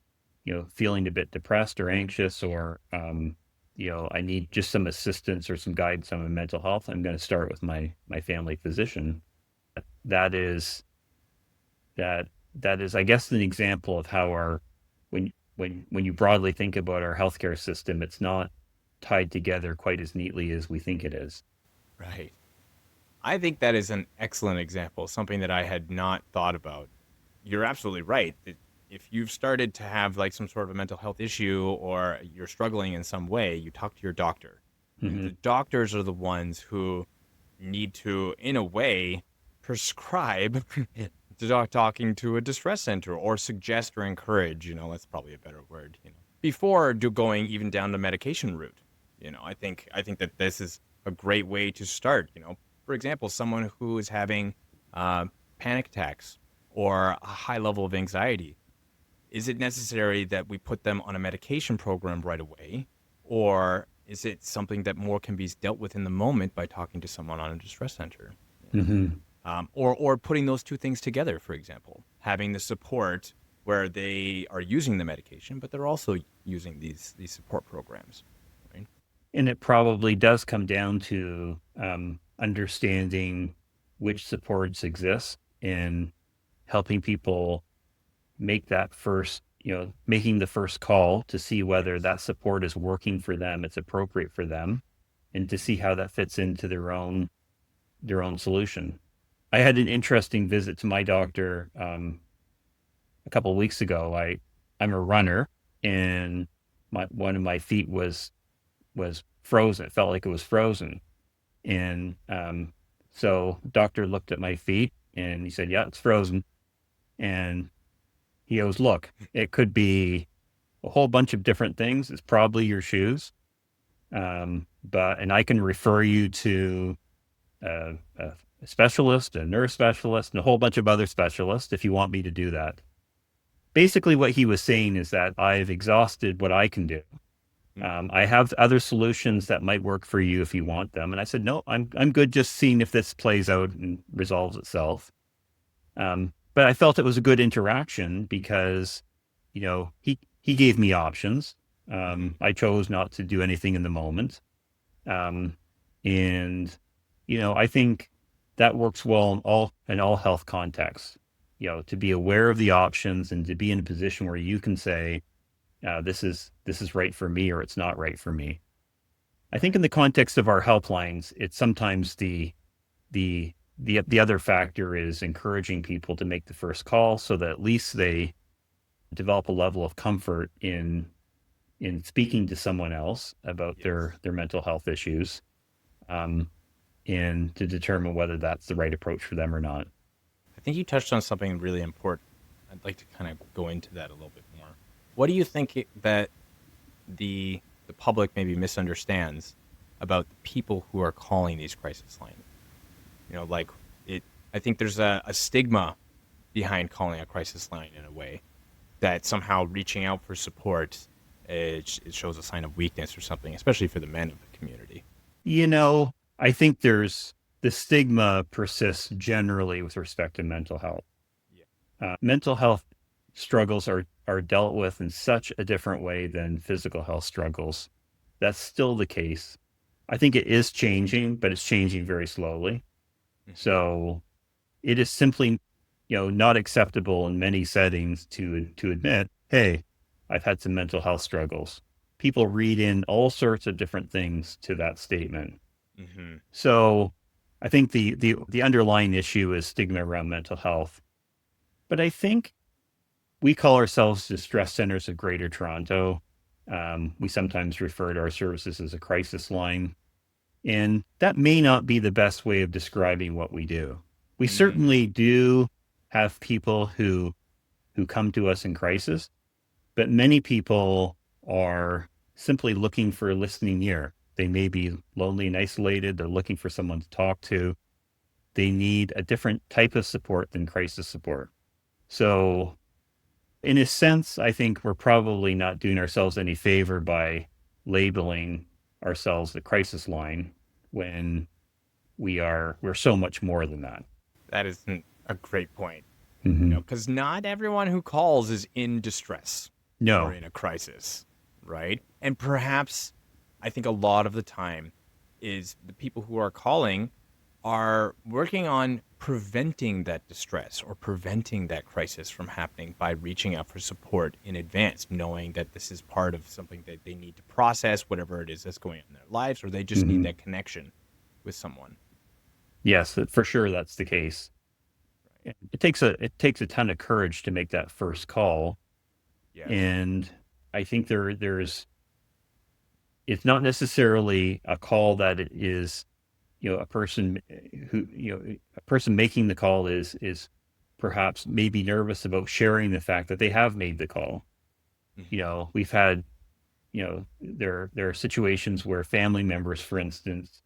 feeling a bit depressed or anxious, or I need just some assistance or some guidance on my mental health, I'm going to start with my family physician. That is that that is, I guess, an example of how our when you broadly think about our healthcare system, it's not tied together quite as neatly as we think it is. Right. I think that is an excellent example, something that I had not thought about. You're absolutely right. If you've started to have like some sort of a mental health issue or you're struggling in some way, you talk to your doctor. And Hmm. the doctors are the ones who need to, in a way, prescribe to talking to a distress center or suggest or encourage, that's probably a better word, before going even down the medication route. I think that this is a great way to start. For example, someone who is having uh, panic attacks or a high level of anxiety. Is it necessary that we put them on a medication program right away? Or is it something that more can be dealt with in the moment by talking to someone on a distress center? Hmm. Or putting those two things together, for example, having the support where they are using the medication, but they're also using these support programs. Right? And it probably does come down to understanding which supports exist and helping people make that first, making the first call to see whether Yes. that support is working for them, it's appropriate for them, and to see how that fits into their own solution. I had an interesting visit to my doctor a couple of weeks ago. I'm a runner, and my one of my feet was frozen. It felt like it was frozen, and so the doctor looked at my feet and he said, "Yeah, it's frozen." And he goes, "Look, it could be a whole bunch of different things. It's probably your shoes, but and I can refer you to a specialist, a nurse specialist, and a whole bunch of other specialists if you want me to do that." Basically, what he was saying is that I've exhausted what I can do. I have other solutions that might work for you if you want them. And I said, no, I'm good just seeing if this plays out and resolves itself. But I felt it was a good interaction because, he gave me options. Mm-hmm. I chose not to do anything in the moment. Um, and, I think that works well in all health contexts, to be aware of the options and to be in a position where you can say, this is right for me or it's not right for me. I think Right. in the context of our helplines, it's sometimes the other factor is encouraging people to make the first call so that at least they develop a level of comfort in speaking to someone else about Yes. their mental health issues, um, and to determine whether that's the right approach for them or not. I think you touched on something really important. I'd like to kind of go into that a little bit more. What do you think that the public maybe misunderstands about the people who are calling these crisis lines? Like it. I think there's a stigma behind calling a crisis line in a way that somehow reaching out for support it shows a sign of weakness or something, especially for the men of the community. I think there's the stigma persists generally with respect to mental health. Yeah. Mental health struggles are dealt with in such a different way than physical health struggles. That's still the case. I think it is changing, but it's changing very slowly. Hmm. So it is simply, not acceptable in many settings to admit, hey, I've had some mental health struggles. People read in all sorts of different things to that statement. Hmm. So I think the underlying issue is stigma around mental health. But I think we call ourselves the Stress Centers of Greater Toronto. We sometimes refer to our services as a crisis line. And that may not be the best way of describing what we do. We Mm. certainly do have people who come to us in crisis, but many people are simply looking for a listening ear. They may be lonely and isolated. They're looking for someone to talk to. They need a different type of support than crisis support. So in a sense, I think we're probably not doing ourselves any favor by labeling ourselves the crisis line when we're so much more than that. That is a great point. Mm-hmm. Because not everyone who calls is in distress or No. in a crisis, right? And perhaps I think a lot of the time is the people who are calling are working on preventing that distress or preventing that crisis from happening by reaching out for support in advance, knowing that this is part of something that they need to process, whatever it is that's going on in their lives, or they just need Mm-hmm. that connection with someone. Yes, for sure that's the case. Right. It takes a ton of courage to make that first call, Yes. and I think there's it's not necessarily a call that it is, a person a person making the call is perhaps maybe nervous about sharing the fact that they have made the call. Hmm. We've had, there are situations where family members, for instance,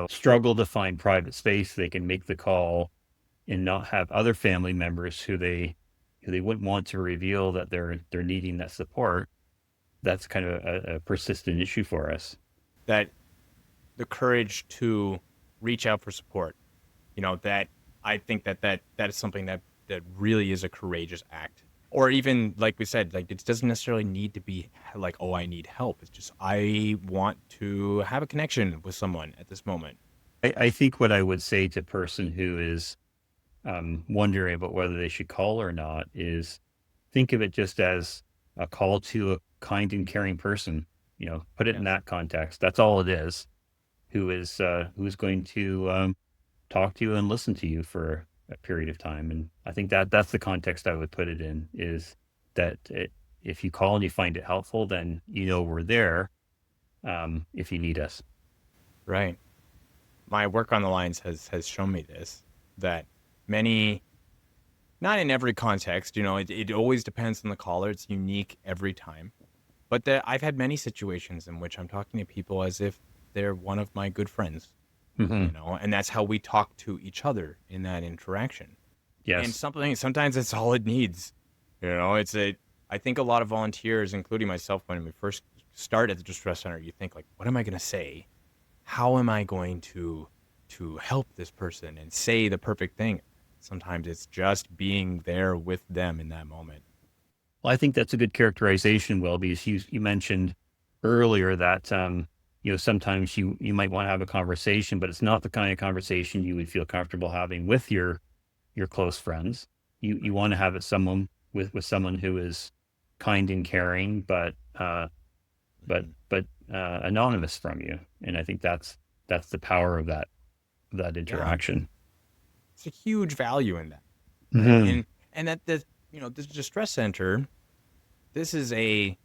struggle to find private space. They can make the call and not have other family members who they wouldn't want to reveal that they're needing that support. That's kind of a persistent issue for us. That the courage to reach out for support. That I think that is something that really is a courageous act. Or even like we said, like it doesn't necessarily need to be like, oh, I need help. It's just I want to have a connection with someone at this moment. I think what I would say to a person who is wondering about whether they should call or not is think of it just as a call to a kind and caring person. Put it in Yes. that context. That's all it is. who's going to talk to you and listen to you for a period of time. And I think that that's the context I would put it in, is that if you call and you find it helpful, then we're there if you need us. Right. My work on the lines has shown me this, that many, not in every context, it always depends on the caller. It's unique every time. But I've had many situations in which I'm talking to people as if they're one of my good friends, Hmm. and that's how we talk to each other in that interaction. And Yes. sometimes it's all it needs. I think a lot of volunteers, including myself, when we first start at the distress center, you think like, what am I going to say? How am I going to help this person and say the perfect thing? Sometimes it's just being there with them in that moment. Well, I think that's a good characterization, Will, because you mentioned earlier that sometimes you might want to have a conversation, but it's not the kind of conversation you would feel comfortable having with your close friends. You want to have it someone with someone who is kind and caring, Mhm. but anonymous from you. And I think that's the power of that Yeah, interaction. it's a huge value in that, right? Hmm. And that the this distress center, this is a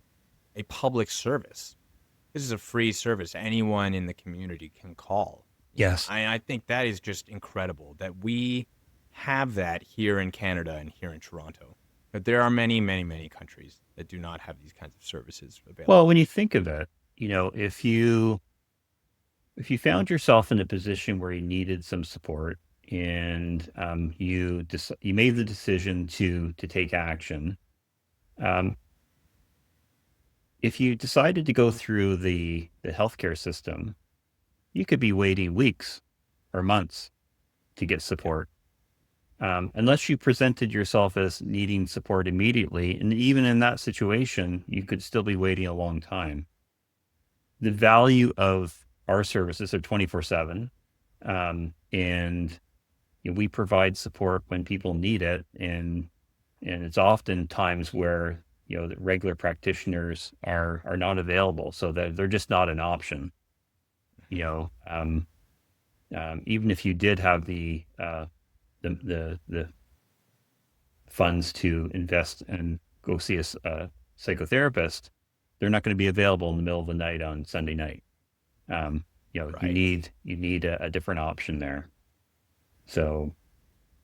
public service. This is a free service. Anyone in the community can call. Yes. I think that is just incredible that we have that here in Canada and here in Toronto. But there are many, many, many countries that do not have these kinds of services Well, available. when you think of it, if you found yourself in a position where you needed some support and you made the decision to take action, um, if you decided to go through the healthcare system, you could be waiting weeks or months to get Yeah, support. Unless you presented yourself as needing support immediately, and even in that situation, you could still be waiting a long time. The value of our services are 24/7, and we provide support when people need it, and it's often times where the regular practitioners are not available, so they're just not an option. You know, even if you did have the funds to invest and go see a psychotherapist, they're not going to be available in the middle of the night on Sunday night. You right. need a different option there. So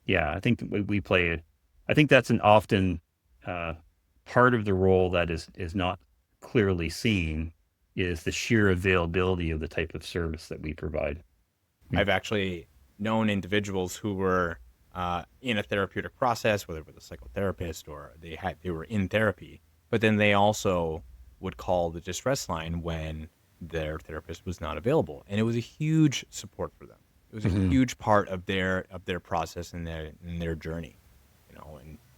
yeah, I think we play it. I think that's an often uh, part of the role that is not clearly seen, is the sheer availability of the type of service that we provide. I've actually known individuals who were in a therapeutic process, whether it was a psychotherapist or they were in therapy, but then they also would call the distress line when their therapist was not available, and it was a huge support for them. It was a Hmm. huge part of their process and their journey,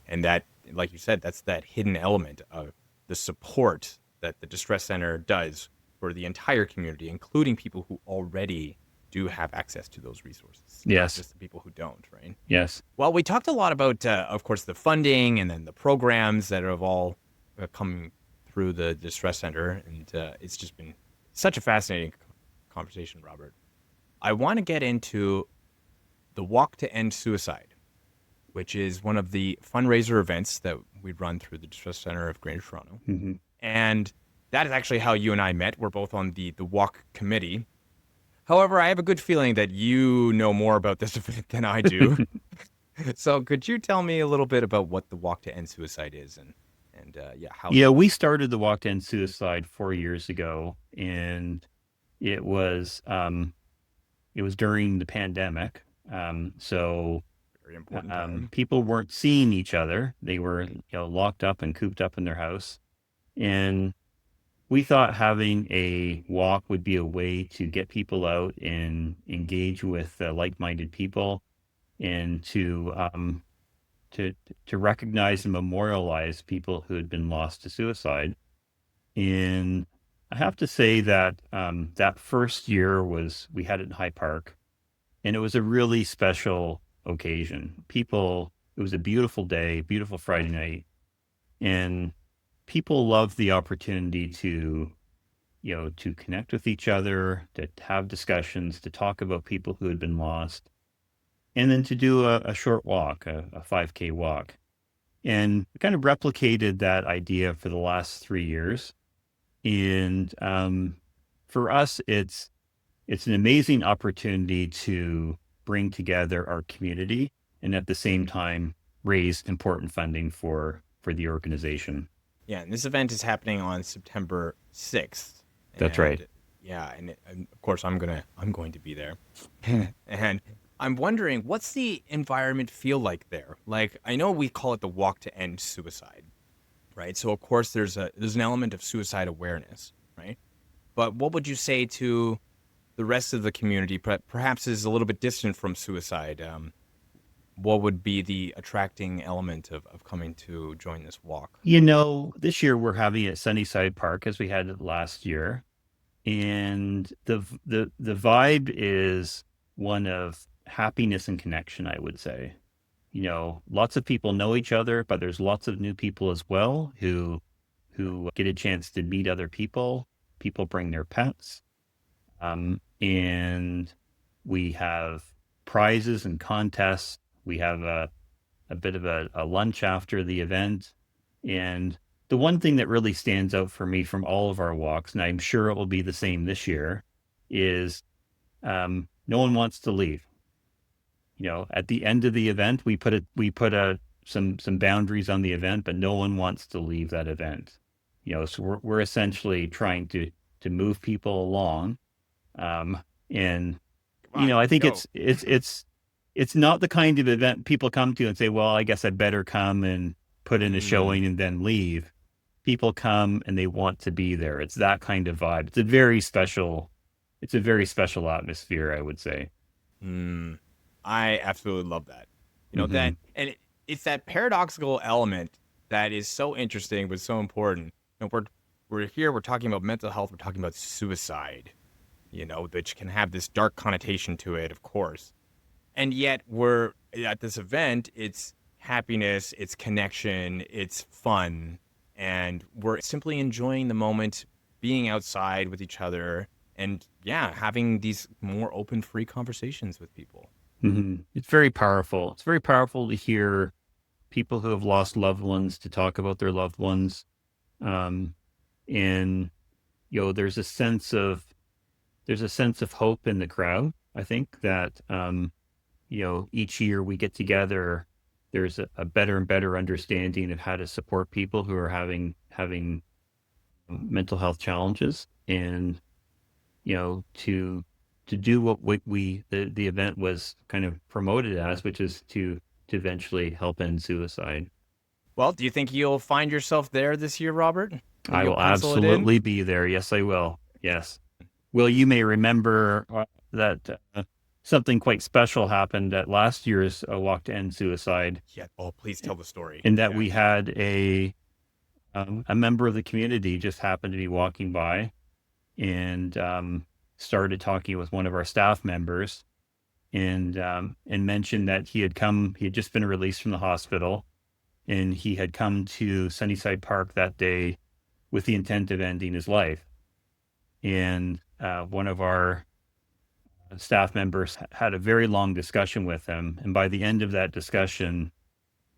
and that, like you said, that's that hidden element of the support that the distress center does for the entire community, including people who already do have access to those resources, not Yes, just the people who don't, right? yes. Well, we talked a lot about, of course, the funding and then the programs that have all come through the distress center, and it's just been such a fascinating conversation, Robert. I want to get into the Walk to End Suicide, which is one of the fundraiser events that we run through the distress center of Greater Toronto, Hmm. and that is actually how you and I met. We're both on the Walk committee. However, I have a good feeling that you know more about this event than I do. So, could you tell me a little bit about what the Walk to End Suicide is, and yeah, how Yeah, that we works? started the Walk to End Suicide 4 years ago, and it was um, it was during the pandemic. So Very important time. people weren't seeing each other; they were locked up and cooped up in their house, and we thought having a walk would be a way to get people out and engage with like-minded people, and to to recognize and memorialize people who had been lost to suicide. And I have to say that that first year was we had it in High Park, and it was a really special occasion. It was a beautiful day, beautiful Friday night, and people loved the opportunity to connect with each other, to have discussions, to talk about people who had been lost, and then to do a short walk, a 5K walk. And we kind of replicated that idea for the last 3 years. And for us, it's an amazing opportunity to bring together our community and at the same time raise important funding for the organization. Yeah, and this event is happening on September 6th. That's right. And yeah, and of course I'm going to be there. And I'm wondering, what's the environment feel like there? Like, I know we call it the walk to end suicide, right? So of course there's an element of suicide awareness, right? But what would you say to the rest of the community, perhaps is a little bit distant from suicide? What would be the attracting element of coming to join this walk? This year we're having it at Sunnyside Park as we had it last year, and the vibe is one of happiness and connection, I would say. Lots of people know each other, but there's lots of new people as well who get a chance to meet other people. People bring their pets, and we have prizes and contests. We have a bit of a lunch after the event. And the one thing that really stands out for me from all of our walks, and I'm sure it will be the same this year, is no one wants to leave. At the end of the event, we put some boundaries on the event, but no one wants to leave that event. So we're essentially trying to move people along, and Come on, I let's think go. it's not the kind of event people come to and say, well, I guess I better come and put in a Mm, showing and then leave. People come and they want to be there. It's that kind of vibe. It's a very special atmosphere, I would say. mm. I absolutely love that. You know Hmm. that, and it's that paradoxical element that is so interesting but so important. We're here. We're talking about mental health. We're talking about suicide. Which can have this dark connotation to it, of course. And yet, we're at this event. It's happiness. It's connection. It's fun, and we're simply enjoying the moment, being outside with each other, and yeah, having these more open, free conversations with people. It's very powerful. It's very powerful to hear people who have lost loved ones to talk about their loved ones. Um, and there's a sense of hope in the crowd. I think that each year we get together, there's a better and better understanding of how to support people who are having mental health challenges, and to do what the event was kind of promoted as, which is to eventually help end suicide. Well, do you think you'll find yourself there this year, Robert? Think I you'll will pencil it in? absolutely be there. Yes, I will. Yes. Well, you may remember that something quite special happened at last year's Walk to End Suicide, Yeah. Oh, please tell the story. in that Yeah. we had a member of the community just happened to be walking by and started talking with one of our staff members, and mentioned that he had just been released from the hospital, and he had come to Sunnyside Park that day with the intent of ending his life. And one of our staff members had a very long discussion with him, and by the end of that discussion,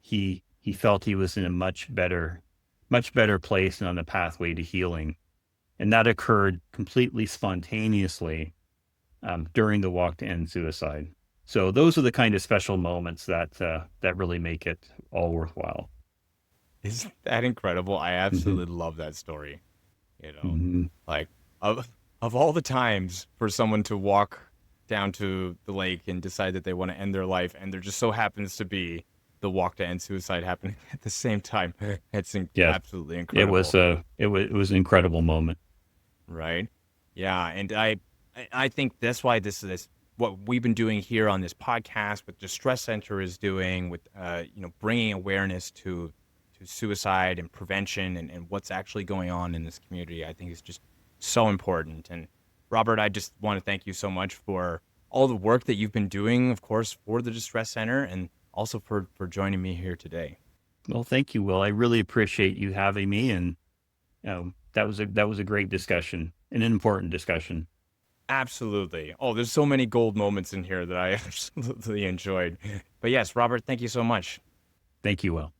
he felt he was in a much better place and on the pathway to healing. And that occurred completely spontaneously during the walk to end suicide. So those are the kind of special moments that really make it all worthwhile. Isn't that incredible? I Hmm. absolutely love that story. You know, Hmm. like of all the times for someone to walk down to the lake and decide that they want to end their life, and there just so happens to be the walk to end suicide happening at the same time. It's Yeah, absolutely it was incredible. it was an incredible moment. Right? Yeah, and I think that's why this what we've been doing here on this podcast, what Distress Center is doing with bringing awareness to suicide and prevention and what's actually going on in this community. I think is just so important. And Robert, I just want to thank you so much for all the work that you've been doing, of course, for the Distress Center, and also for joining me here today. Well, thank you, Will. I really appreciate you having me, and that was a great discussion. an important discussion. Absolutely. Oh, there's so many gold moments in here that I absolutely enjoyed. But yes, Robert, thank you so much. Thank you, Will.